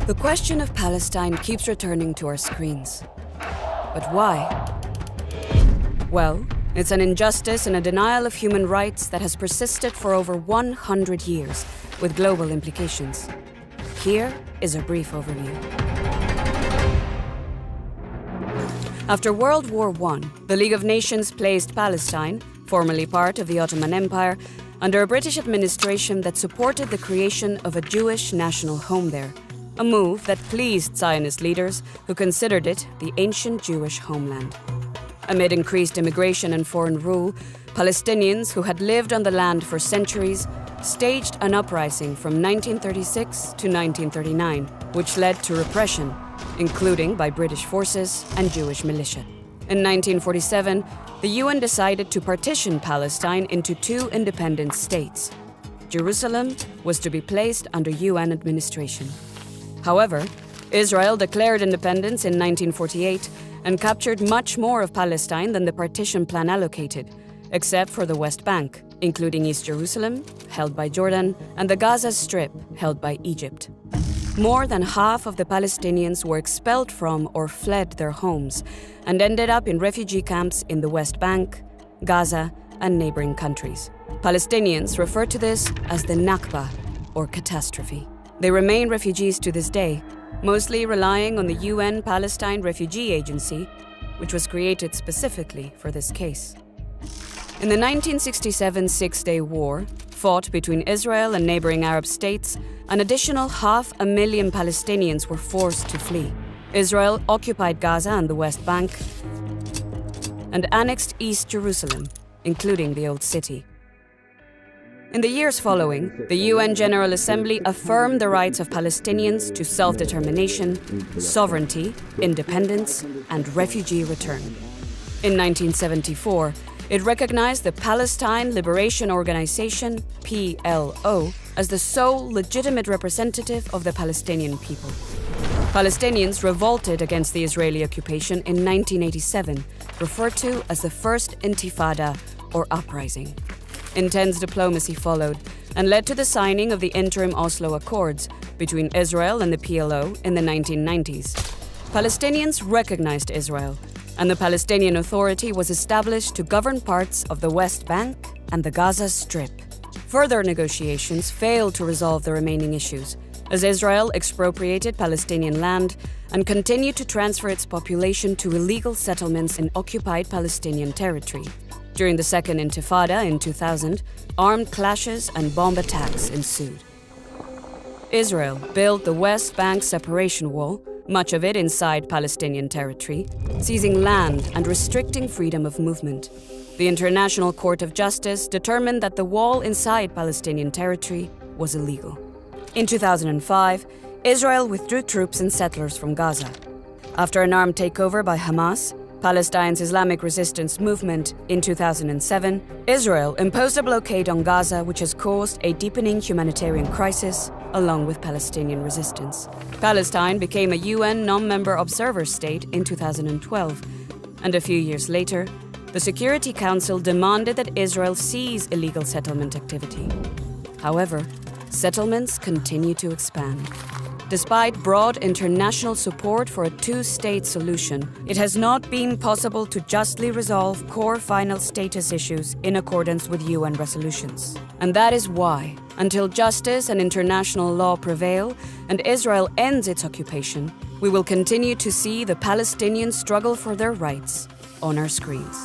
The question of Palestine keeps returning to our screens. But why? Well, it's an injustice and a denial of human rights that has persisted for over 100 years, with global implications. Here is a brief overview. After World War I, the League of Nations placed Palestine, formerly part of the Ottoman Empire, under a British administration that supported the creation of a Jewish national home there, a move that pleased Zionist leaders who considered it the ancient Jewish homeland. Amid increased immigration and foreign rule, Palestinians who had lived on the land for centuries staged an uprising from 1936 to 1939, which led to repression, including by British forces and Jewish militia. In 1947, the UN decided to partition Palestine into two independent states. Jerusalem was to be placed under UN administration. However, Israel declared independence in 1948 and captured much more of Palestine than the partition plan allocated, except for the West Bank, including East Jerusalem, held by Jordan, and the Gaza Strip, held by Egypt. More than half of the Palestinians were expelled from or fled their homes and ended up in refugee camps in the West Bank, Gaza, and neighboring countries. Palestinians refer to this as the Nakba, or catastrophe. They remain refugees to this day, mostly relying on the UN Palestine Refugee Agency, which was created specifically for this case. In the 1967 Six-Day War, fought between Israel and neighboring Arab states, an additional 500,000 Palestinians were forced to flee. Israel occupied Gaza and the West Bank and annexed East Jerusalem, including the Old City. In the years following, the UN General Assembly affirmed the rights of Palestinians to self-determination, sovereignty, independence, and refugee return. In 1974, it recognized the Palestine Liberation Organization, PLO, as the sole legitimate representative of the Palestinian people. Palestinians revolted against the Israeli occupation in 1987, referred to as the First Intifada, or uprising. Intense diplomacy followed and led to the signing of the interim Oslo Accords between Israel and the PLO in the 1990s. Palestinians recognized Israel, and the Palestinian Authority was established to govern parts of the West Bank and the Gaza Strip. Further negotiations failed to resolve the remaining issues, as Israel expropriated Palestinian land and continued to transfer its population to illegal settlements in occupied Palestinian territory. During the Second Intifada in 2000, armed clashes and bomb attacks ensued. Israel built the West Bank separation wall, much of it inside Palestinian territory, seizing land and restricting freedom of movement. The International Court of Justice determined that the wall inside Palestinian territory was illegal. In 2005, Israel withdrew troops and settlers from Gaza. After an armed takeover by Hamas, Palestine's Islamic Resistance Movement, in 2007, Israel imposed a blockade on Gaza, which has caused a deepening humanitarian crisis, along with Palestinian resistance. Palestine became a UN non-member observer state in 2012, and a few years later, the Security Council demanded that Israel cease illegal settlement activity. However, settlements continue to expand. Despite broad international support for a two-state solution, it has not been possible to justly resolve core final status issues in accordance with UN resolutions. And that is why, until justice and international law prevail and Israel ends its occupation, we will continue to see the Palestinians struggle for their rights on our screens.